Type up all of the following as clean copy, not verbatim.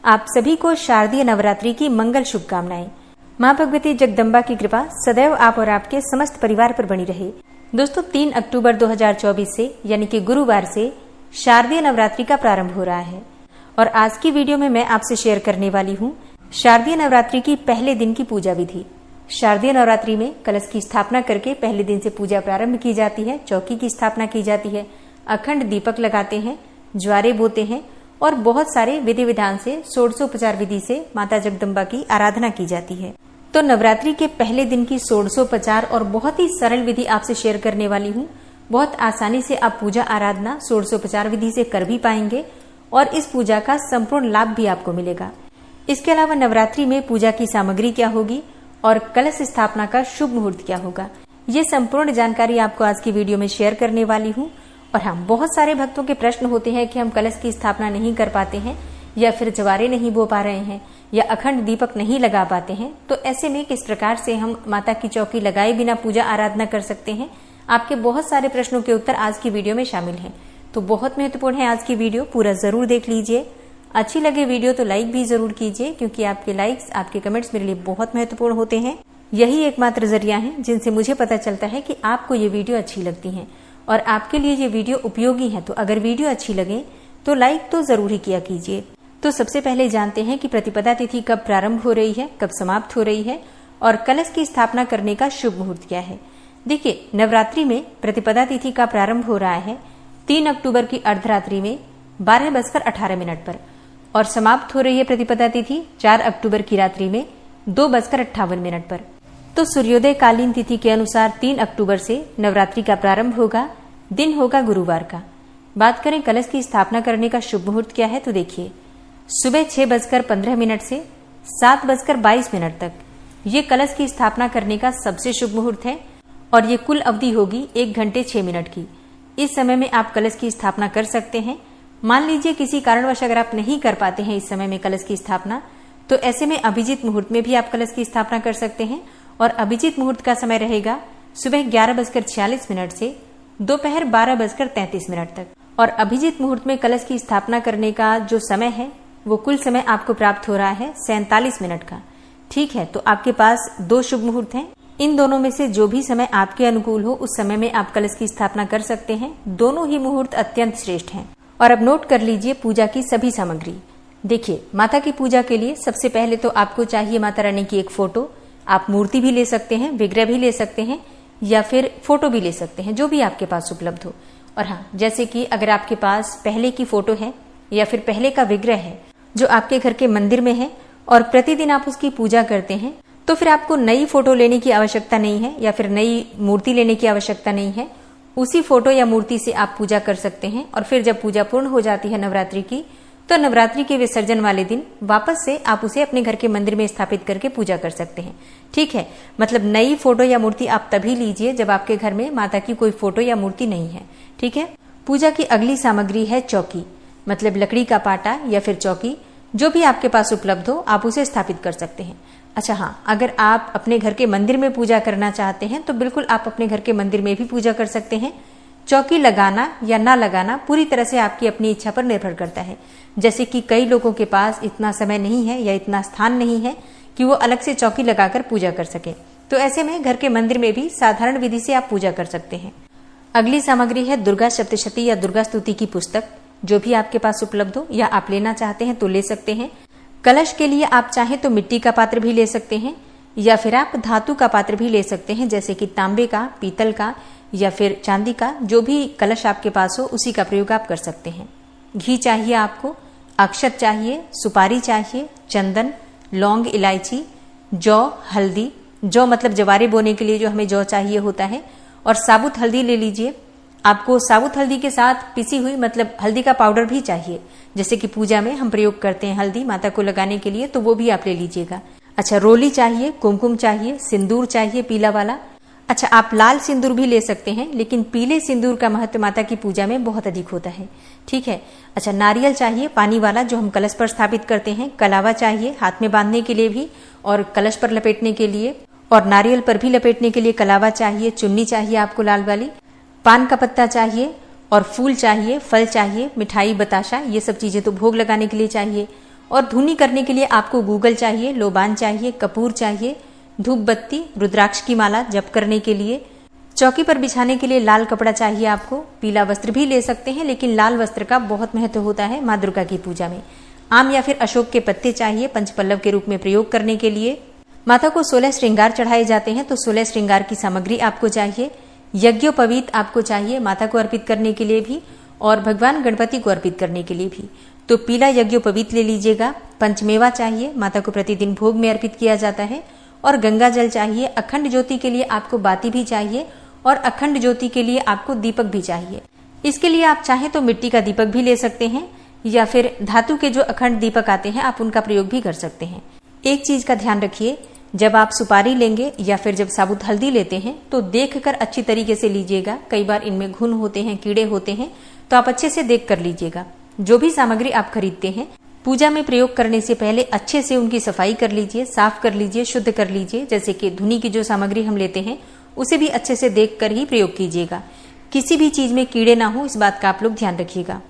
आप सभी को शारदीय नवरात्रि की मंगल शुभकामनाएं। मां भगवती जगदम्बा की कृपा सदैव आप और आपके समस्त परिवार पर बनी रहे। दोस्तों, 3 अक्टूबर 2024 से यानी कि गुरुवार से शारदीय नवरात्रि का प्रारंभ हो रहा है और आज की वीडियो में मैं आपसे शेयर करने वाली हूँ शारदीय नवरात्रि की पहले दिन की पूजा विधि। शारदीय नवरात्रि में कलश की स्थापना करके पहले दिन से पूजा प्रारंभ की जाती है, चौकी की स्थापना की जाती है, अखंड दीपक लगाते हैं, ज्वारे बोते हैं और बहुत सारे विधि विधान से षोडशोपचार विधि से माता जगदम्बा की आराधना की जाती है। तो नवरात्रि के पहले दिन की षोडशोपचार और बहुत ही सरल विधि आपसे शेयर करने वाली हूँ। बहुत आसानी से आप पूजा आराधना षोडशोपचार विधि से कर भी पाएंगे और इस पूजा का संपूर्ण लाभ भी आपको मिलेगा। इसके अलावा नवरात्रि में पूजा की सामग्री क्या होगी और कलश स्थापना का शुभ मुहूर्त क्या होगा, ये संपूर्ण जानकारी आपको आज की वीडियो में शेयर करने वाली हूँ। और हाँ, बहुत सारे भक्तों के प्रश्न होते हैं कि हम कलश की स्थापना नहीं कर पाते हैं या फिर ज्वारे नहीं बो पा रहे हैं या अखंड दीपक नहीं लगा पाते हैं, तो ऐसे में किस प्रकार से हम माता की चौकी लगाए बिना पूजा आराधना कर सकते हैं। आपके बहुत सारे प्रश्नों के उत्तर आज की वीडियो में शामिल हैं, तो बहुत महत्वपूर्ण है आज की वीडियो, पूरा जरूर देख लीजिए। अच्छी लगे वीडियो तो लाइक भी जरूर कीजिए, क्योंकि आपके लाइक्स, आपके कमेंट्स मेरे लिए बहुत महत्वपूर्ण होते हैं। यही एकमात्र जरिया है जिनसे मुझे पता चलता है कि आपको ये वीडियो अच्छी लगती है और आपके लिए ये वीडियो उपयोगी है। तो अगर वीडियो अच्छी लगे तो लाइक तो जरूर ही किया कीजिए। तो सबसे पहले जानते हैं कि प्रतिपदा तिथि कब प्रारंभ हो रही है, कब समाप्त हो रही है और कलश की स्थापना करने का शुभ मुहूर्त क्या है। देखिए, नवरात्रि में प्रतिपदा तिथि का प्रारंभ हो रहा है 3 अक्टूबर की अर्धरात्रि में 12:18 पर और समाप्त हो रही है प्रतिपदा तिथि 4 अक्टूबर की रात्रि में 2:58 पर। तो सूर्योदय कालीन तिथि के अनुसार 3 अक्टूबर से नवरात्रि का प्रारंभ होगा, दिन होगा गुरुवार का। बात करें कलश की स्थापना करने का शुभ मुहूर्त क्या है, तो देखिए सुबह 6:15 से 7:22 तक ये कलश की स्थापना करने का सबसे शुभ मुहूर्त है और ये कुल अवधि होगी 1 घंटे 6 मिनट की। इस समय में आप कलश की स्थापना कर सकते हैं। मान लीजिए किसी कारणवश अगर आप नहीं कर पाते हैं इस समय में कलश की स्थापना, तो ऐसे में अभिजीत मुहूर्त में भी आप कलश की स्थापना कर सकते हैं और अभिजीत मुहूर्त का समय रहेगा सुबह 11:46 से दोपहर 12:33 तक। और अभिजीत मुहूर्त में कलश की स्थापना करने का जो समय है वो कुल समय आपको प्राप्त हो रहा है 47 मिनट का। ठीक है, तो आपके पास 2 शुभ मुहूर्त हैं। इन दोनों में से जो भी समय आपके अनुकूल हो उस समय में आप कलश की स्थापना कर सकते हैं। दोनों ही मुहूर्त अत्यंत श्रेष्ठ हैं। और अब नोट कर लीजिए पूजा की सभी सामग्री। देखिए, माता की पूजा के लिए सबसे पहले तो आपको चाहिए माता रानी की एक फोटो। आप मूर्ति भी ले सकते हैं, विग्रह भी ले सकते हैं या फिर फोटो भी ले सकते हैं, जो भी आपके पास उपलब्ध हो। और हाँ, जैसे कि अगर आपके पास पहले की फोटो है या फिर पहले का विग्रह है जो आपके घर के मंदिर में है और प्रतिदिन आप उसकी पूजा करते हैं, तो फिर आपको नई फोटो लेने की आवश्यकता नहीं है या फिर नई मूर्ति लेने की आवश्यकता नहीं है। उसी फोटो या मूर्ति से आप पूजा कर सकते हैं और फिर जब पूजा पूर्ण हो जाती है नवरात्रि की, तो नवरात्रि के विसर्जन वाले दिन वापस से आप उसे अपने घर के मंदिर में स्थापित करके पूजा कर सकते हैं। ठीक है, मतलब नई फोटो या मूर्ति आप तभी लीजिए जब आपके घर में माता की कोई फोटो या मूर्ति नहीं है। ठीक है, पूजा की अगली सामग्री है चौकी, मतलब लकड़ी का पाटा या फिर चौकी, जो भी आपके पास उपलब्ध हो आप उसे स्थापित कर सकते हैं। अच्छा हाँ, अगर आप अपने घर के मंदिर में पूजा करना चाहते हैं तो बिल्कुल आप अपने घर के मंदिर में भी पूजा कर सकते हैं। चौकी लगाना या ना लगाना पूरी तरह से आपकी अपनी इच्छा पर निर्भर करता है। जैसे कि कई लोगों के पास इतना समय नहीं है या इतना स्थान नहीं है कि वो अलग से चौकी लगाकर पूजा कर सके, तो ऐसे में घर के मंदिर में भी साधारण विधि से आप पूजा कर सकते हैं। अगली सामग्री है दुर्गा सप्तशती या दुर्गा स्तुति की पुस्तक, जो भी आपके पास उपलब्ध हो या आप लेना चाहते हैं तो ले सकते हैं। कलश के लिए आप चाहें तो मिट्टी का पात्र भी ले सकते हैं या फिर आप धातु का पात्र भी ले सकते हैं, जैसे कि तांबे का, पीतल का या फिर चांदी का। जो भी कलश आपके पास हो उसी का प्रयोग आप कर सकते हैं। घी चाहिए आपको, अक्षत चाहिए, सुपारी चाहिए, चंदन, लौंग, इलायची, जौ, हल्दी, जौ मतलब जवारे बोने के लिए जो हमें जौ चाहिए होता है, और साबुत हल्दी ले लीजिए। आपको साबुत हल्दी के साथ पिसी हुई मतलब हल्दी का पाउडर भी चाहिए, जैसे कि पूजा में हम प्रयोग करते हैं हल्दी माता को लगाने के लिए, तो वो भी आप ले लीजिएगा। अच्छा, रोली चाहिए, कुमकुम चाहिए, सिंदूर चाहिए पीला वाला। अच्छा, आप लाल सिंदूर भी ले सकते हैं, लेकिन पीले सिंदूर का महत्व माता की पूजा में बहुत अधिक होता है। ठीक है। अच्छा, नारियल चाहिए पानी वाला जो हम कलश पर स्थापित करते हैं। कलावा चाहिए हाथ में बांधने के लिए भी और कलश पर लपेटने के लिए। और नारियल पर भी लपेटने के लिए कलावा चाहिए, चुन्नी चाहिए आपको लाल वाली, पान का पत्ता चाहिए और फूल चाहिए, फल चाहिए, मिठाई, बताशा, ये सब चीजें तो भोग लगाने के लिए चाहिए। और धुनी करने के लिए आपको गूगल चाहिए, लोबान चाहिए, कपूर चाहिए, धूप बत्ती, रुद्राक्ष की माला जप करने के लिए। चौकी पर बिछाने के लिए लाल कपड़ा चाहिए आपको। पीला वस्त्र भी ले सकते हैं, लेकिन लाल वस्त्र का बहुत महत्व होता है माँ दुर्गा की पूजा में। आम या फिर अशोक के पत्ते चाहिए पंचपल्लव के रूप में प्रयोग करने के लिए। माता को 16 श्रृंगार चढ़ाए जाते हैं, तो 16 श्रृंगार की सामग्री आपको चाहिए। यज्ञोपवीत आपको चाहिए माता को अर्पित करने के लिए भी और भगवान गणपति को अर्पित करने के लिए भी, तो पीला यज्ञोपवीत ले लीजिएगा। पंचमेवा चाहिए, माता को प्रतिदिन भोग में अर्पित किया जाता है। और गंगा जल चाहिए। अखंड ज्योति के लिए आपको बाती भी चाहिए और अखंड ज्योति के लिए आपको दीपक भी चाहिए। इसके लिए आप चाहें तो मिट्टी का दीपक भी ले सकते हैं या फिर धातु के जो अखंड दीपक आते हैं आप उनका प्रयोग भी कर सकते हैं। एक चीज का ध्यान रखिए, जब आप सुपारी लेंगे या फिर जब साबुत हल्दी लेते हैं तो देखकर अच्छी तरीके से लीजिएगा। कई बार इनमें घुन होते हैं, कीड़े होते हैं, तो आप अच्छे से देख कर लीजिएगा। जो भी सामग्री आप खरीदते हैं पूजा में प्रयोग करने से पहले अच्छे से उनकी सफाई कर लीजिए, साफ कर लीजिए, शुद्ध कर लीजिए। जैसे कि धुनी की जो सामग्री हम लेते हैं उसे भी अच्छे से देख कर ही प्रयोग कीजिएगा। किसी भी चीज में कीड़े ना हो, इस बात का आप लोग ध्यान रखिएगा।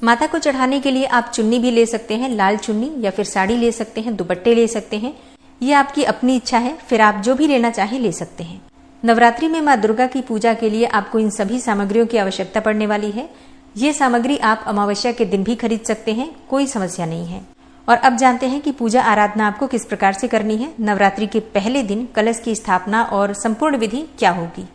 माता को चढ़ाने के लिए आप चुन्नी भी ले सकते हैं, लाल चुन्नी, या फिर साड़ी ले सकते हैं, दुपट्टे ले सकते हैं। ये आपकी अपनी इच्छा है, फिर आप जो भी लेना चाहें ले सकते हैं। नवरात्रि में माँ दुर्गा की पूजा के लिए आपको इन सभी सामग्रियों की आवश्यकता पड़ने वाली है। ये सामग्री आप अमावस्या के दिन भी खरीद सकते हैं, कोई समस्या नहीं है। और अब जानते हैं कि पूजा आराधना आपको किस प्रकार से करनी है। नवरात्रि के पहले दिन कलश की स्थापना और संपूर्ण विधि क्या होगी।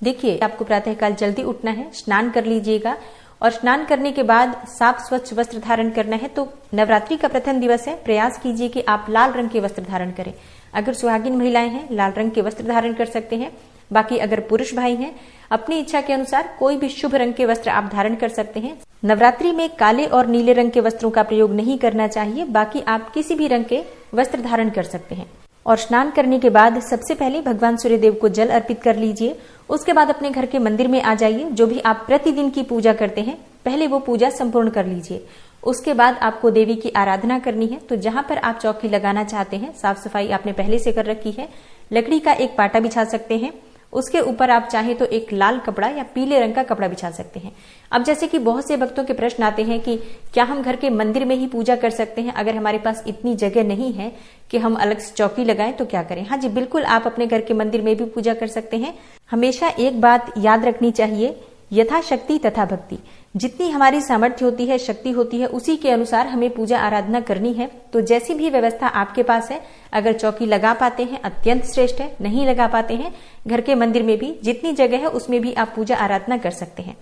देखिए, आपको प्रातःकाल जल्दी उठना है, स्नान कर लीजिएगा और स्नान करने के बाद साफ स्वच्छ वस्त्र धारण करना है। तो नवरात्रि का प्रथम दिवस है, प्रयास कीजिए कि आप लाल रंग के वस्त्र धारण करें। अगर सुहागिन महिलाएं हैं लाल रंग के वस्त्र धारण कर सकते हैं। बाकी अगर पुरुष भाई हैं अपनी इच्छा के अनुसार कोई भी शुभ रंग के वस्त्र आप धारण कर सकते हैं। नवरात्रि में काले और नीले रंग के वस्त्रों का प्रयोग नहीं करना चाहिए। बाकी आप किसी भी रंग के वस्त्र धारण कर सकते हैं। और स्नान करने के बाद सबसे पहले भगवान सूर्यदेव को जल अर्पित कर लीजिए। उसके बाद अपने घर के मंदिर में आ जाइए। जो भी आप प्रतिदिन की पूजा करते हैं पहले वो पूजा संपूर्ण कर लीजिए। उसके बाद आपको देवी की आराधना करनी है। तो जहां पर आप चौकी लगाना चाहते हैं साफ सफाई आपने पहले से कर रखी है। लकड़ी का एक पाटा बिछा सकते हैं। उसके ऊपर आप चाहे तो एक लाल कपड़ा या पीले रंग का कपड़ा बिछा सकते हैं। अब जैसे कि बहुत से भक्तों के प्रश्न आते हैं कि क्या हम घर के मंदिर में ही पूजा कर सकते हैं, अगर हमारे पास इतनी जगह नहीं है कि हम अलग से चौकी लगाएं तो क्या करें। हाँ जी, बिल्कुल आप अपने घर के मंदिर में भी पूजा कर सकते हैं। हमेशा एक बात याद रखनी चाहिए, यथाशक्ति तथा भक्ति। जितनी हमारी सामर्थ्य होती है, शक्ति होती है, उसी के अनुसार हमें पूजा आराधना करनी है। तो जैसी भी व्यवस्था आपके पास है, अगर चौकी लगा पाते हैं अत्यंत श्रेष्ठ है, नहीं लगा पाते हैं घर के मंदिर में भी जितनी जगह है उसमें भी आप पूजा आराधना कर सकते हैं।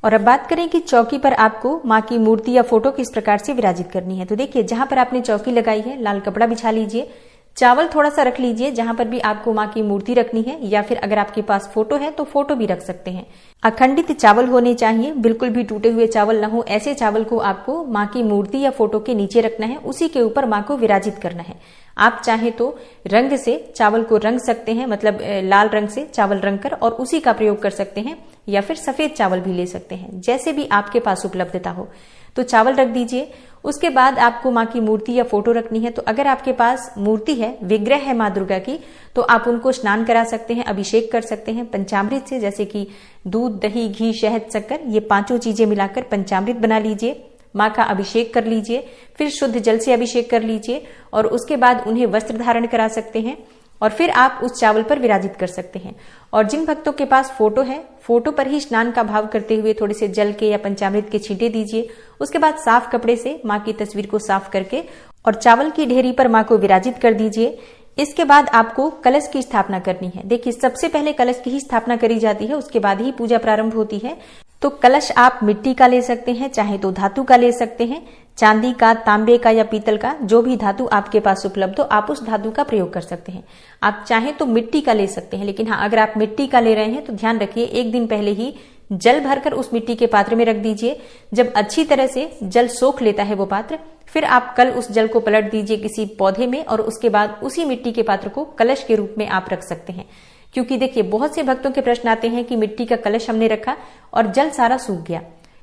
और अब बात करें कि चौकी पर आपको माँ की मूर्ति या फोटो किस प्रकार से विराजित करनी है। तो देखिए, जहां पर आपने चौकी लगाई है लाल कपड़ा बिछा लीजिए। चावल थोड़ा सा रख लीजिए जहां पर भी आपको माँ की मूर्ति रखनी है, या फिर अगर आपके पास फोटो है तो फोटो भी रख सकते हैं। अखंडित चावल होने चाहिए, बिल्कुल भी टूटे हुए चावल ना हो। ऐसे चावल को आपको माँ की मूर्ति या फोटो के नीचे रखना है, उसी के ऊपर माँ को विराजित करना है। आप चाहे तो रंग से चावल को रंग सकते हैं, मतलब लाल रंग से चावल रंग कर और उसी का प्रयोग कर सकते हैं, या फिर सफेद चावल भी ले सकते हैं, जैसे भी आपके पास उपलब्धता हो। तो चावल रख दीजिए। उसके बाद आपको माँ की मूर्ति या फोटो रखनी है। तो अगर आपके पास मूर्ति है, विग्रह है माँ दुर्गा की, तो आप उनको स्नान करा सकते हैं, अभिषेक कर सकते हैं पंचामृत से, जैसे कि दूध, दही, घी, शहद, शक्कर, ये पांचों चीजें मिलाकर पंचामृत बना लीजिए। माँ का अभिषेक कर लीजिए, फिर शुद्ध जल से अभिषेक कर लीजिए और उसके बाद उन्हें वस्त्र धारण करा सकते हैं और फिर आप उस चावल पर विराजित कर सकते हैं। और जिन भक्तों के पास फोटो है, फोटो पर ही स्नान का भाव करते हुए थोड़े से जल के या पंचामृत के छींटे दीजिए। उसके बाद साफ कपड़े से माँ की तस्वीर को साफ करके और चावल की ढेरी पर माँ को विराजित कर दीजिए। इसके बाद आपको कलश की स्थापना करनी है। देखिए, सबसे पहले कलश की ही स्थापना करी जाती है, उसके बाद ही पूजा प्रारंभ होती है। तो कलश आप मिट्टी का ले सकते हैं, चाहे तो धातु का ले सकते हैं, चांदी का, तांबे का या पीतल का, जो भी धातु आपके पास उपलब्ध हो आप उस धातु का प्रयोग कर सकते हैं। आप चाहे तो मिट्टी का ले सकते हैं, लेकिन हाँ, अगर आप मिट्टी का ले रहे हैं तो ध्यान रखिए एक दिन पहले ही जल भरकर उस मिट्टी के पात्र में रख दीजिए। जब अच्छी तरह से जल सोख लेता है वो पात्र, फिर आप कल उस जल को पलट दीजिए किसी पौधे में और उसके बाद उसी मिट्टी के पात्र को कलश के रूप में आप रख सकते हैं। क्योंकि देखिए, बहुत से भक्तों के प्रश्न आते हैं कि मिट्टी का कलश हमने रखा और जल सारा सूख गया,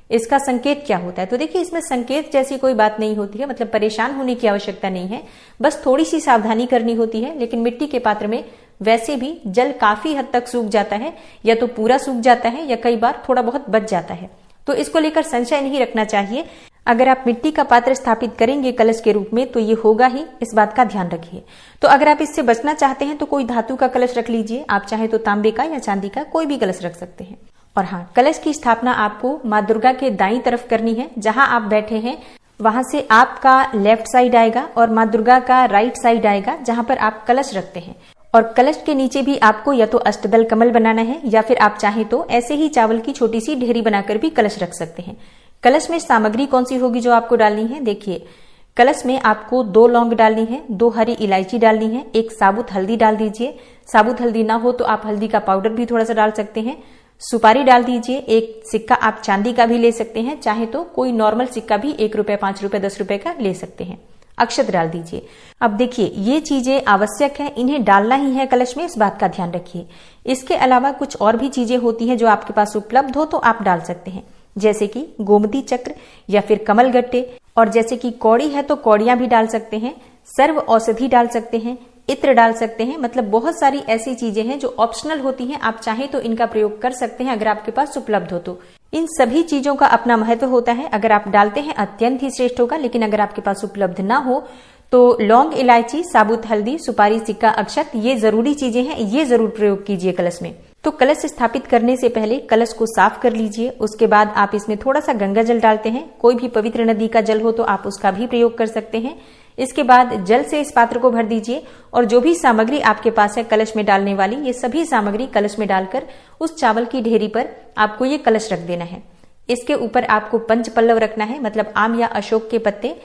इसका संकेत क्या होता है। तो देखिए, इसमें संकेत जैसी कोई बात नहीं होती है, मतलब परेशान होने की आवश्यकता नहीं है, बस थोड़ी सी सावधानी करनी होती है। लेकिन मिट्टी के पात्र में वैसे भी जल काफी हद तक सूख जाता है, या तो पूरा सूख जाता है या कई बार थोड़ा बहुत बच जाता है। तो इसको लेकर संशय नहीं रखना चाहिए। अगर आप मिट्टी का पात्र स्थापित करेंगे कलश के रूप में तो ये होगा ही, इस बात का ध्यान रखिए। तो अगर आप इससे बचना चाहते हैं तो कोई धातु का कलश रख लीजिए। आप चाहे तो तांबे का या चांदी का कोई भी कलश रख सकते हैं। और हाँ, कलश की स्थापना आपको माँ दुर्गा के दाईं तरफ करनी है। जहां आप बैठे हैं वहां से आपका लेफ्ट साइड आएगा और माँ दुर्गा का राइट साइड आएगा, जहां पर आप कलश रखते हैं। और कलश के नीचे भी आपको या तो अष्टदल कमल बनाना है, या फिर आप चाहें तो ऐसे ही चावल की छोटी सी ढेरी बनाकर भी कलश रख सकते हैं। कलश में सामग्री कौन सी होगी जो आपको डालनी है? देखिए, कलश में आपको 2 लौंग डालनी है, 2 हरी इलायची डालनी है, 1 साबुत हल्दी डाल दीजिए। साबुत हल्दी ना हो तो आप हल्दी का पाउडर भी थोड़ा सा डाल सकते हैं। सुपारी डाल दीजिए, 1 सिक्का आप चांदी का भी ले सकते हैं, चाहे तो कोई नॉर्मल सिक्का भी 1 रुपए, 5 रुपए, 10 रुपए का ले सकते हैं। अक्षत डाल दीजिए। अब देखिए, ये चीजें आवश्यक है, इन्हें डालना ही है कलश में, इस बात का ध्यान रखिए। इसके अलावा कुछ और भी चीजें होती हैं जो आपके पास उपलब्ध हो तो आप डाल सकते हैं, जैसे कि गोमती चक्र या फिर कमल गट्टे, और जैसे कि कौड़ी है तो कौड़ियां भी डाल सकते हैं, सर्व औषधि डाल सकते हैं, इत्र डाल सकते हैं। मतलब बहुत सारी ऐसी चीजें हैं जो ऑप्शनल होती हैं, आप चाहें तो इनका प्रयोग कर सकते हैं अगर आपके पास उपलब्ध हो तो। इन सभी चीजों का अपना महत्व होता है, अगर आप डालते हैं अत्यंत ही श्रेष्ठ होगा, लेकिन अगर आपके पास उपलब्ध ना हो तो लौंग, इलायची, साबुत हल्दी, सुपारी, सिक्का, अक्षत, ये जरूरी चीजें हैं, ये जरूर प्रयोग कीजिए कलश में। तो कलश स्थापित करने से पहले कलश को साफ कर लीजिए। उसके बाद आप इसमें थोड़ा सा गंगा जल डालते हैं, कोई भी पवित्र नदी का जल हो तो आप उसका भी प्रयोग कर सकते हैं। इसके बाद जल से इस पात्र को भर दीजिए और जो भी सामग्री आपके पास है कलश में डालने वाली, ये सभी सामग्री कलश में डालकर उस चावल की ढेरी पर आपको ये कलश रख देना है। इसके ऊपर आपको पंच पल्लव रखना है, मतलब आम या अशोक के पत्ते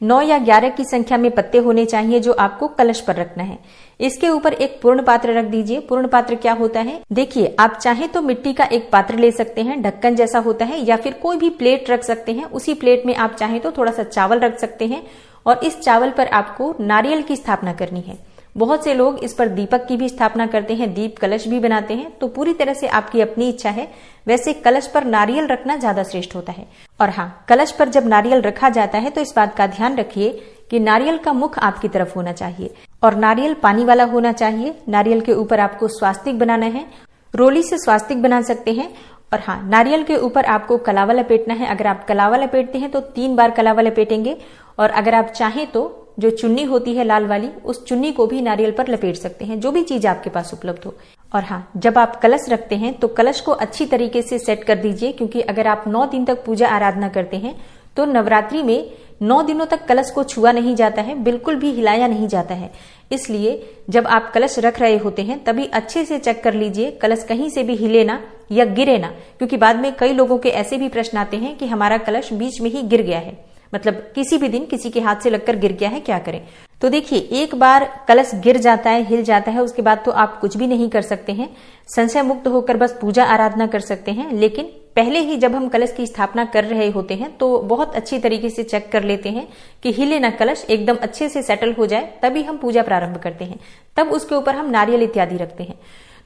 9 या 11 की संख्या में पत्ते होने चाहिए जो आपको कलश पर रखना है। इसके ऊपर एक पूर्ण पात्र रख दीजिए। पूर्ण पात्र क्या होता है? देखिए, आप चाहें तो मिट्टी का एक पात्र ले सकते हैं, ढक्कन जैसा होता है, या फिर कोई भी प्लेट रख सकते हैं। उसी प्लेट में आप चाहें तो थोड़ा सा चावल रख सकते हैं और इस चावल पर आपको नारियल की स्थापना करनी है। बहुत से लोग इस पर दीपक की भी स्थापना करते हैं, दीप कलश भी बनाते हैं, तो पूरी तरह से आपकी अपनी इच्छा है। वैसे कलश पर नारियल रखना ज्यादा श्रेष्ठ होता है। और हाँ, कलश पर जब नारियल रखा जाता है तो इस बात का ध्यान रखिए कि नारियल का मुख आपकी तरफ होना चाहिए और नारियल पानी वाला होना चाहिए। नारियल के ऊपर आपको स्वास्तिक बनाना है, रोली से स्वास्तिक बना सकते हैं। और हाँ, नारियल के ऊपर आपको कलावा लपेटना है। अगर आप कलावा लपेटते हैं तो 3 बार कलावा लपेटेंगे, और अगर आप चाहें तो जो चुन्नी होती है लाल वाली, उस चुन्नी को भी नारियल पर लपेट सकते हैं, जो भी चीज आपके पास उपलब्ध हो। और हाँ, जब आप कलश रखते हैं तो कलश को अच्छी तरीके से सेट कर दीजिए, क्योंकि अगर आप 9 दिन तक पूजा आराधना करते हैं तो नवरात्रि में 9 दिनों तक कलश को छुआ नहीं जाता है, बिल्कुल भी हिलाया नहीं जाता है। इसलिए जब आप कलश रख रहे होते हैं तभी अच्छे से चेक कर लीजिए कलश कहीं से भी हिले ना या गिरे ना, क्योंकि बाद में कई लोगों के ऐसे भी प्रश्न आते हैं कि हमारा कलश बीच में ही गिर गया है, मतलब किसी भी दिन किसी के हाथ से लगकर गिर गया है, क्या करें? तो देखिए, एक बार कलश गिर जाता है, हिल जाता है, उसके बाद तो आप कुछ भी नहीं कर सकते हैं। संशय मुक्त होकर बस पूजा आराधना कर सकते हैं। लेकिन पहले ही जब हम कलश की स्थापना कर रहे होते हैं तो बहुत अच्छी तरीके से चेक कर लेते हैं कि हिले ना कलश, एकदम अच्छे से सेटल हो जाए, तभी हम पूजा प्रारंभ करते हैं। तब उसके ऊपर हम नारियल इत्यादि रखते हैं।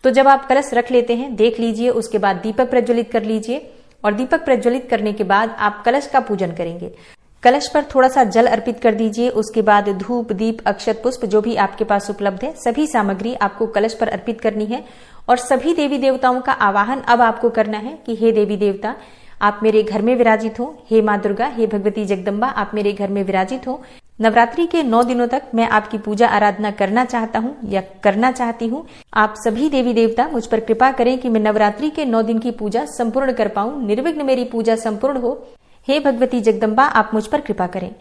तो जब आप कलश रख लेते हैं, देख लीजिए, उसके बाद दीपक प्रज्वलित कर लीजिए और दीपक प्रज्वलित करने के बाद आप कलश का पूजन करेंगे। कलश पर थोड़ा सा जल अर्पित कर दीजिए। उसके बाद धूप, दीप, अक्षत, पुष्प जो भी आपके पास उपलब्ध है, सभी सामग्री आपको कलश पर अर्पित करनी है। और सभी देवी देवताओं का आवाहन अब आपको करना है कि हे देवी देवता, आप मेरे घर में विराजित हो। हे माँ दुर्गा, हे भगवती जगदम्बा, आप मेरे घर में विराजित हो। नवरात्रि के 9 दिनों तक मैं आपकी पूजा आराधना करना चाहता हूँ या करना चाहती हूँ। आप सभी देवी देवता मुझ पर कृपा करें कि मैं नवरात्रि के 9 दिन की पूजा संपूर्ण कर पाऊं, निर्विघ्न मेरी पूजा संपूर्ण हो। हे भगवती जगदम्बा, आप मुझ पर कृपा करें।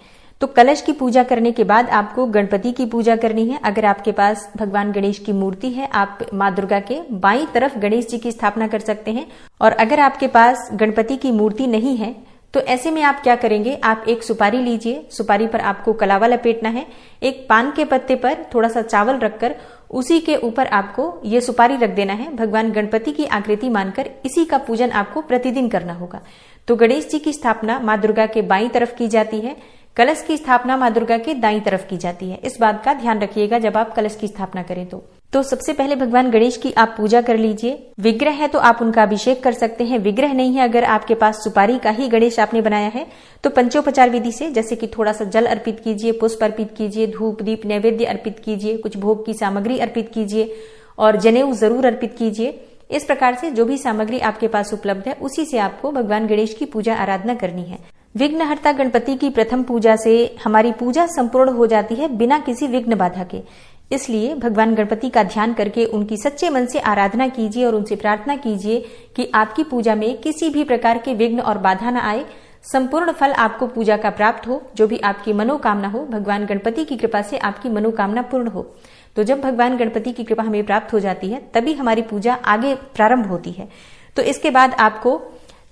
तो कलश की पूजा करने के बाद आपको गणपति की पूजा करनी है। अगर आपके पास भगवान गणेश की मूर्ति है, आप माँ दुर्गा के बाईं तरफ गणेश जी की स्थापना कर सकते हैं। और अगर आपके पास गणपति की मूर्ति नहीं है तो ऐसे में आप क्या करेंगे, आप एक सुपारी लीजिए। सुपारी पर आपको कलावा लपेटना है। एक पान के पत्ते पर थोड़ा सा चावल रखकर उसी के ऊपर आपको ये सुपारी रख देना है। भगवान गणपति की आकृति मानकर इसी का पूजन आपको प्रतिदिन करना होगा। तो गणेश जी की स्थापना माँ दुर्गा के बाईं तरफ की जाती है, कलश की स्थापना माँ दुर्गा के दाईं तरफ की जाती है। इस बात का ध्यान रखिएगा जब आप कलश की स्थापना करें तो सबसे पहले भगवान गणेश की आप पूजा कर लीजिए। विग्रह है तो आप उनका अभिषेक कर सकते हैं। विग्रह नहीं है, अगर आपके पास सुपारी का ही गणेश आपने बनाया है तो पंचोपचार विधि से, जैसे कि थोड़ा सा जल अर्पित कीजिए, पुष्प अर्पित कीजिए, धूप दीप नैवेद्य अर्पित कीजिए, कुछ भोग की सामग्री अर्पित कीजिए और जनेऊ जरूर अर्पित कीजिए। इस प्रकार से जो भी सामग्री आपके पास उपलब्ध है उसी से आपको भगवान गणेश की पूजा आराधना करनी है। विघ्नहर्ता गणपति की प्रथम पूजा से हमारी पूजा संपूर्ण हो जाती है बिना किसी विघ्न बाधा के। इसलिए भगवान गणपति का ध्यान करके उनकी सच्चे मन से आराधना कीजिए और उनसे प्रार्थना कीजिए कि आपकी पूजा में किसी भी प्रकार के विघ्न और बाधा न आए, संपूर्ण फल आपको पूजा का प्राप्त हो, जो भी आपकी मनोकामना हो भगवान गणपति की कृपा से आपकी मनोकामना पूर्ण हो। तो जब भगवान गणपति की कृपा हमें प्राप्त हो जाती है तभी हमारी पूजा आगे प्रारंभ होती है। तो इसके बाद आपको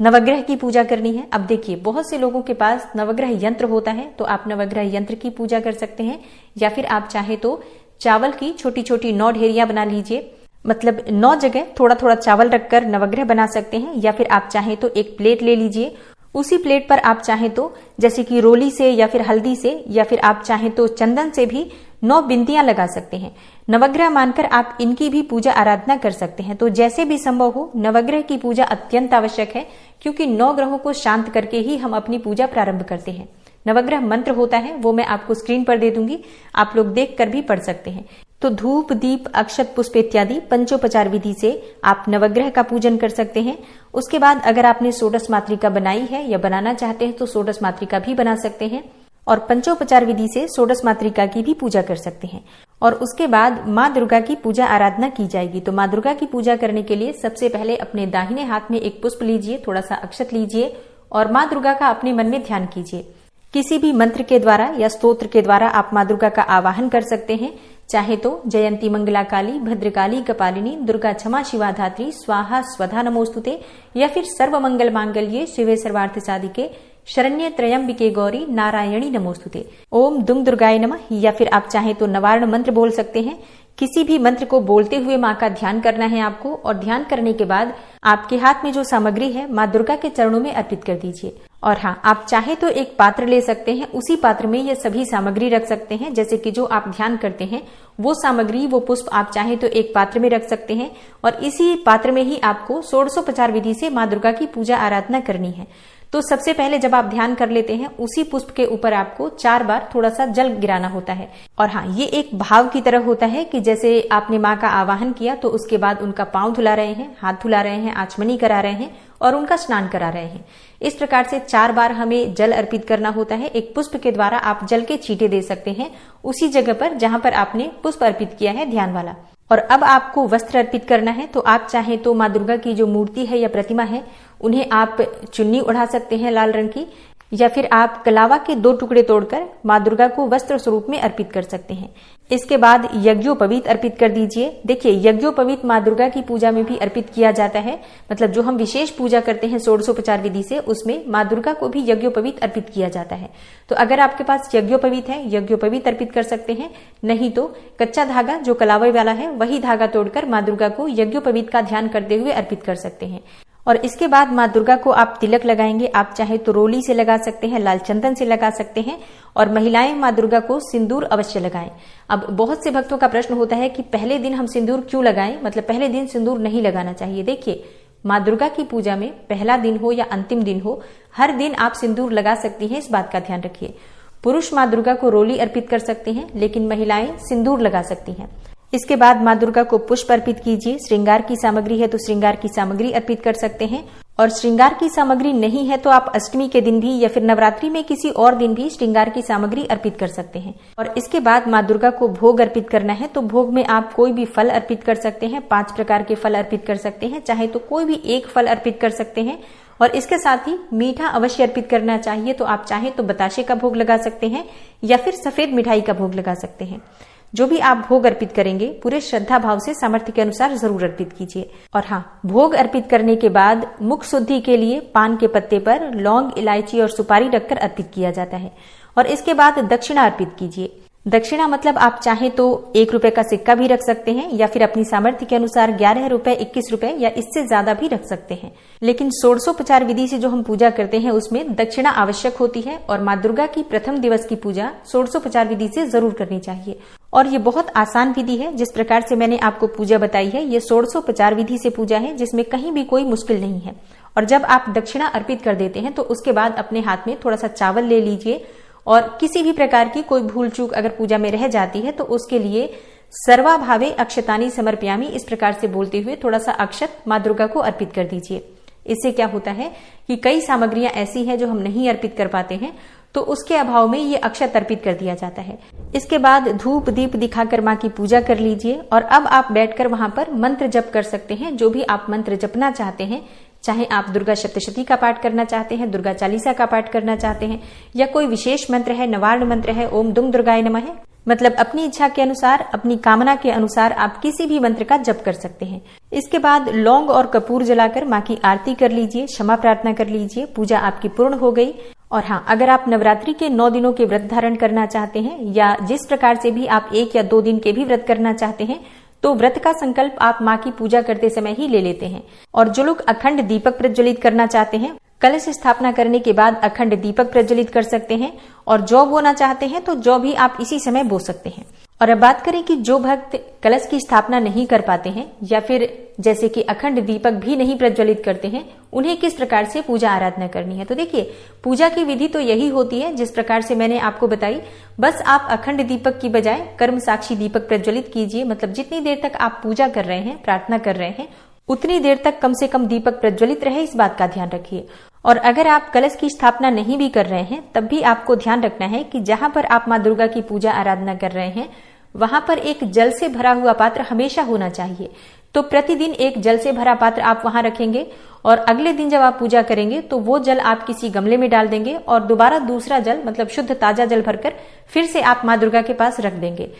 नवग्रह की पूजा करनी है। अब देखिए, बहुत से लोगों के पास नवग्रह यंत्र होता है, तो आप नवग्रह यंत्र की पूजा कर सकते हैं, या फिर आप चाहे तो चावल की छोटी छोटी 9 ढेरियां बना लीजिए, मतलब 9 जगह थोड़ा थोड़ा चावल रखकर नवग्रह बना सकते हैं। या फिर आप चाहे तो एक प्लेट ले लीजिए, उसी प्लेट पर आप चाहे तो जैसे कि रोली से या फिर हल्दी से या फिर आप चाहे तो चंदन से भी 9 बिंदियां लगा सकते हैं। नवग्रह मानकर आप इनकी भी पूजा आराधना कर सकते हैं। तो जैसे भी संभव हो नवग्रह की पूजा अत्यंत आवश्यक है, क्योंकि 9 ग्रहों को शांत करके ही हम अपनी पूजा प्रारंभ करते हैं। नवग्रह मंत्र होता है, वो मैं आपको स्क्रीन पर दे दूंगी, आप लोग देख कर भी पढ़ सकते हैं। तो धूप, दीप, अक्षत, पुष्प इत्यादि पंचोपचार विधि से आप नवग्रह का पूजन कर सकते हैं। उसके बाद अगर आपने षोडश मातृका बनाई है या बनाना चाहते हैं तो षोडश मातृका भी बना सकते हैं और पंचोपचार विधि से षोडश मातृका की भी पूजा कर सकते हैं। और उसके बाद माँ दुर्गा की पूजा आराधना की जाएगी। तो माँ दुर्गा की पूजा करने के लिए सबसे पहले अपने दाहिने हाथ में एक पुष्प लीजिए, थोड़ा सा अक्षत लीजिए और माँ दुर्गा का अपने मन में ध्यान कीजिए। किसी भी मंत्र के द्वारा या स्तोत्र के द्वारा आप माँ दुर्गा का आवाहन कर सकते हैं। चाहे तो जयंती मंगला काली, भद्रकाली, कपालिनी, दुर्गा क्षमा शिवा धात्री, स्वाहा स्वधा नमोस्तुते, या फिर सर्व मंगल मांगल्ये शिवे सर्वार्थ साधिके, शरण्य त्रयंबिके गौरी, नारायणी नमोस्तुते, ओम दुम दुर्गाय नमः। या फिर आप चाहे तो नवारण मंत्र बोल सकते हैं। किसी भी मंत्र को बोलते हुए माँ का ध्यान करना है आपको, और ध्यान करने के बाद आपके हाथ में जो सामग्री है माँ दुर्गा के चरणों में अर्पित कर दीजिए। और हाँ, आप चाहे तो एक पात्र ले सकते हैं, उसी पात्र में ये सभी सामग्री रख सकते हैं। जैसे कि जो आप ध्यान करते हैं वो सामग्री, वो पुष्प आप चाहे तो एक पात्र में रख सकते हैं और इसी पात्र में ही आपको षोडशोपचार विधि से माँ दुर्गा की पूजा आराधना करनी है। तो सबसे पहले जब आप ध्यान कर लेते हैं उसी पुष्प के ऊपर आपको 4 बार थोड़ा सा जल गिराना होता है। और हाँ, ये एक भाव की तरह होता है कि जैसे आपने माँ का आवाहन किया तो उसके बाद उनका पांव धुला रहे हैं, हाथ धुला रहे हैं, आचमनी करा रहे हैं और उनका स्नान करा रहे हैं। इस प्रकार से 4 बार हमें जल अर्पित करना होता है। एक पुष्प के द्वारा आप जल के छींटे दे सकते हैं उसी जगह पर जहां पर आपने पुष्प अर्पित किया है ध्यान वाला। और अब आपको वस्त्र अर्पित करना है। तो आप चाहे तो माँ दुर्गा की जो मूर्ति है या प्रतिमा है उन्हें आप चुन्नी उड़ा सकते हैं लाल रंग की, या फिर आप कलावा के 2 टुकड़े तोड़कर माँ दुर्गा को वस्त्र स्वरूप में अर्पित कर सकते हैं। इसके बाद यज्ञोपवीत अर्पित कर दीजिए। देखिए, यज्ञोपवीत माँ दुर्गा की पूजा में भी अर्पित किया जाता है, मतलब जो हम विशेष पूजा करते हैं षोडशोपचार विधि से उसमें माँ दुर्गा को भी यज्ञोपवीत अर्पित किया जाता है। तो अगर आपके पास यज्ञोपवीत है, यज्ञोपवीत अर्पित कर सकते हैं, नहीं तो कच्चा धागा जो कलावे वाला है वही धागा तोड़कर माँ दुर्गा को यज्ञोपवीत का ध्यान करते हुए अर्पित कर सकते हैं। और इसके बाद माँ दुर्गा को आप तिलक लगाएंगे। आप चाहे तो रोली से लगा सकते हैं, लाल चंदन से लगा सकते हैं, और महिलाएं माँ दुर्गा को सिंदूर अवश्य लगाएं। अब बहुत से भक्तों का प्रश्न होता है कि पहले दिन हम सिंदूर क्यों लगाएं, मतलब पहले दिन सिंदूर नहीं लगाना चाहिए। देखिए, माँ दुर्गा की पूजा में पहला दिन हो या अंतिम दिन हो, हर दिन आप सिंदूर लगा सकती हैं, इस बात का ध्यान रखिए। पुरुष माँ दुर्गा को रोली अर्पित कर सकते हैं, लेकिन महिलाएं सिंदूर लगा सकती हैं। इसके बाद माँ दुर्गा को पुष्प अर्पित कीजिए। श्रृंगार की सामग्री है तो श्रृंगार की सामग्री अर्पित कर सकते हैं, और श्रृंगार की सामग्री नहीं है तो आप अष्टमी के दिन भी या फिर नवरात्रि में किसी और दिन भी श्रृंगार की सामग्री अर्पित कर सकते हैं। और इसके बाद माँ दुर्गा को भोग अर्पित करना है। तो भोग में आप कोई भी फल अर्पित कर सकते हैं, 5 प्रकार के फल अर्पित कर सकते हैं, चाहे तो कोई भी एक फल अर्पित कर सकते हैं। और इसके साथ ही मीठा अवश्य अर्पित करना चाहिए। तो आप चाहे तो बताशे का भोग लगा सकते हैं या फिर सफेद मिठाई का भोग लगा सकते हैं। जो भी आप भोग अर्पित करेंगे पूरे श्रद्धा भाव से सामर्थ्य के अनुसार जरूर अर्पित कीजिए। और हाँ, भोग अर्पित करने के बाद मुख शुद्धि के लिए पान के पत्ते पर लौंग, इलायची और सुपारी रखकर अर्पित किया जाता है। और इसके बाद दक्षिणा अर्पित कीजिए। दक्षिणा मतलब आप चाहे तो 1 रुपए का सिक्का भी रख सकते हैं, या फिर अपनी सामर्थ्य के अनुसार 11 रुपए, 21 रुपए या इससे ज्यादा भी रख सकते हैं। लेकिन षोडशोपचार विधि से जो हम पूजा करते हैं उसमें दक्षिणा आवश्यक होती है, और माँ दुर्गा की प्रथम दिवस की पूजा षोडशोपचार विधि से जरूर करनी चाहिए। और ये बहुत आसान विधि है। जिस प्रकार से मैंने आपको पूजा बताई है, ये षोडशोपचार विधि से पूजा है जिसमें कहीं भी कोई मुश्किल नहीं है। और जब आप दक्षिणा अर्पित कर देते हैं तो उसके बाद अपने हाथ में थोड़ा सा चावल ले लीजिए, और किसी भी प्रकार की कोई भूल चूक अगर पूजा में रह जाती है तो उसके लिए सर्वा भावे अक्षतानि समर्पयामि इस प्रकार से बोलते हुए थोड़ा सा अक्षत माँ दुर्गा को अर्पित कर दीजिए। इससे क्या होता है कि कई सामग्रियां ऐसी हैं जो हम नहीं अर्पित कर पाते हैं, तो उसके अभाव में ये अक्षत अर्पित कर दिया जाता है। इसके बाद धूप दीप दिखाकर माँ की पूजा कर लीजिए और अब आप बैठकर वहां पर मंत्र जप कर सकते हैं। जो भी आप मंत्र जपना चाहते हैं, चाहे आप दुर्गा सप्तशती का पाठ करना चाहते हैं, दुर्गा चालीसा का पाठ करना चाहते हैं, या कोई विशेष मंत्र है, नवार्ण मंत्र है, ओम दुम दुर्गाय नमः, मतलब अपनी इच्छा के अनुसार, अपनी कामना के अनुसार आप किसी भी मंत्र का जप कर सकते हैं। इसके बाद लौंग और कपूर जलाकर माँ की आरती कर लीजिए, क्षमा प्रार्थना कर लीजिए, पूजा आपकी पूर्ण हो गई। और हाँ, अगर आप नवरात्रि के 9 दिनों के व्रत धारण करना चाहते हैं या जिस प्रकार से भी आप 1 या 2 दिन के भी व्रत करना चाहते हैं, तो व्रत का संकल्प आप माँ की पूजा करते समय ही ले लेते हैं। और जो लोग अखंड दीपक प्रज्वलित करना चाहते हैं, कलश स्थापना करने के बाद अखंड दीपक प्रज्वलित कर सकते हैं। और जौ बोना चाहते हैं तो जौ भी आप इसी समय बो सकते हैं। और अब बात करें कि जो भक्त कलश की स्थापना नहीं कर पाते हैं या फिर जैसे कि अखंड दीपक भी नहीं प्रज्वलित करते हैं, उन्हें किस प्रकार से पूजा आराधना करनी है। तो देखिए, पूजा की विधि तो यही होती है जिस प्रकार से मैंने आपको बताई। बस आप अखंड दीपक की बजाय कर्म साक्षी दीपक प्रज्वलित कीजिए। मतलब जितनी देर तक आप पूजा कर रहे हैं, प्रार्थना कर रहे हैं, उतनी देर तक कम से कम दीपक प्रज्वलित रहे, इस बात का ध्यान रखिए। और अगर आप कलश की स्थापना नहीं भी कर रहे हैं, तब भी आपको ध्यान रखना है कि जहां पर आप माँ दुर्गा की पूजा आराधना कर रहे हैं, वहां पर एक जल से भरा हुआ पात्र हमेशा होना चाहिए। तो प्रतिदिन एक जल से भरा पात्र आप वहां रखेंगे और अगले दिन जब आप पूजा करेंगे तो वो जल आप किसी गमले में डाल देंगे और दोबारा दूसरा जल, मतलब शुद्ध ताजा जल भरकर फिर से आप माँ दुर्गा के पास रख देंगे।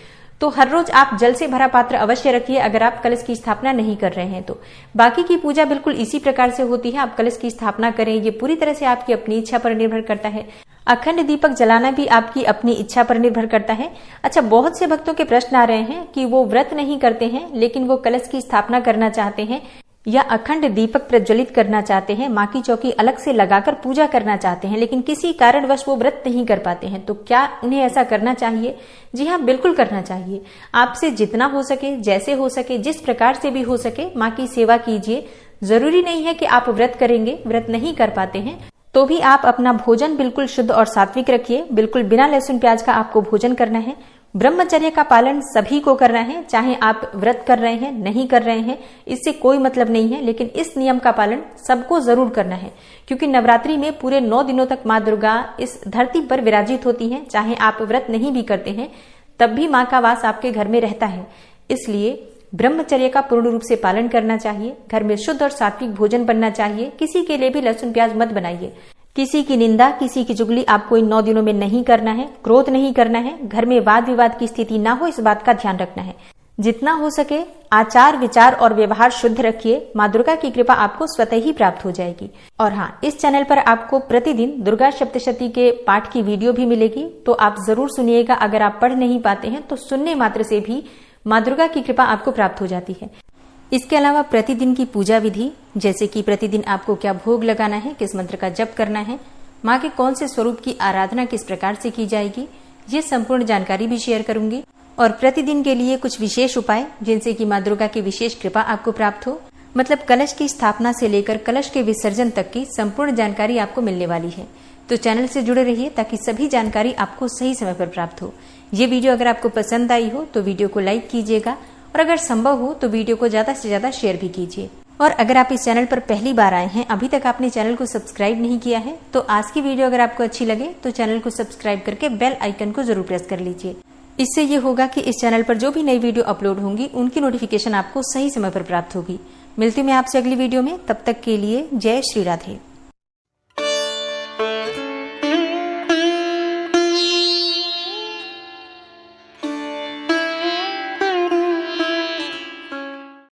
तो हर रोज आप जल से भरा पात्र अवश्य रखिए अगर आप कलश की स्थापना नहीं कर रहे हैं तो। बाकी की पूजा बिल्कुल इसी प्रकार से होती है। आप कलश की स्थापना करें, ये पूरी तरह से आपकी अपनी इच्छा पर निर्भर करता है। अखंड दीपक जलाना भी आपकी अपनी इच्छा पर निर्भर करता है। अच्छा, बहुत से भक्तों के प्रश्न आ रहे हैं कि वो व्रत नहीं करते हैं लेकिन वो कलश की स्थापना करना चाहते हैं या अखंड दीपक प्रज्वलित करना चाहते हैं, माँ की चौकी अलग से लगाकर पूजा करना चाहते हैं, लेकिन किसी कारणवश वो व्रत नहीं कर पाते हैं। तो क्या उन्हें ऐसा करना चाहिए? जी हाँ, बिल्कुल करना चाहिए। आपसे जितना हो सके, जैसे हो सके, जिस प्रकार से भी हो सके, माँ की सेवा कीजिए। जरूरी नहीं है कि आप व्रत करेंगे, व्रत नहीं कर पाते हैं तो भी आप अपना भोजन बिल्कुल शुद्ध और सात्विक रखिए। बिल्कुल बिना लहसुन प्याज का आपको भोजन करना है। ब्रह्मचर्य का पालन सभी को करना है, चाहे आप व्रत कर रहे हैं, नहीं कर रहे हैं, इससे कोई मतलब नहीं है। लेकिन इस नियम का पालन सबको जरूर करना है, क्योंकि नवरात्रि में पूरे 9 दिनों तक माँ दुर्गा इस धरती पर विराजित होती हैं। चाहे आप व्रत नहीं भी करते हैं, तब भी माँ का वास आपके घर में रहता है। इसलिए ब्रह्मचर्य का पूर्ण रूप से पालन करना चाहिए। घर में शुद्ध और सात्विक भोजन बनना चाहिए। किसी के लिए भी लहसुन प्याज मत बनाइए। किसी की निंदा, किसी की चुगली आपको इन 9 दिनों में नहीं करना है। क्रोध नहीं करना है। घर में वाद विवाद की स्थिति ना हो, इस बात का ध्यान रखना है। जितना हो सके आचार विचार और व्यवहार शुद्ध रखिए। माँ दुर्गा की कृपा आपको स्वतः ही प्राप्त हो जाएगी। और हाँ, इस चैनल पर आपको प्रतिदिन दुर्गा सप्तशती के पाठ की वीडियो भी मिलेगी, तो आप जरूर सुनिएगा। अगर आप पढ़ नहीं पाते हैं तो सुनने मात्र से भी माँ दुर्गा की कृपा आपको प्राप्त हो जाती है। इसके अलावा प्रतिदिन की पूजा विधि, जैसे कि प्रतिदिन आपको क्या भोग लगाना है, किस मंत्र का जप करना है, माँ के कौन से स्वरूप की आराधना किस प्रकार से की जाएगी, ये संपूर्ण जानकारी भी शेयर करूंगी। और प्रतिदिन के लिए कुछ विशेष उपाय, जिनसे कि माँ दुर्गा की विशेष कृपा आपको प्राप्त हो। मतलब कलश की स्थापना से लेकर कलश के विसर्जन तक की संपूर्ण जानकारी आपको मिलने वाली है। तो चैनल से जुड़े रहिए ताकि सभी जानकारी आपको सही समय पर प्राप्त हो। ये वीडियो अगर आपको पसंद आई हो तो वीडियो को लाइक कीजिएगा और अगर संभव हो तो वीडियो को ज्यादा से ज्यादा शेयर भी कीजिए। और अगर आप इस चैनल पर पहली बार आए हैं, अभी तक आपने चैनल को सब्सक्राइब नहीं किया है, तो आज की वीडियो अगर आपको अच्छी लगे तो चैनल को सब्सक्राइब करके बेल आइकन को जरूर प्रेस कर लीजिए। इससे ये होगा कि इस चैनल पर जो भी नई वीडियो अपलोड होंगी उनकी नोटिफिकेशन आपको सही समय पर प्राप्त होगी। मिलती हूँ मैं आपसे अगली वीडियो में, तब तक के लिए जय श्री राधे।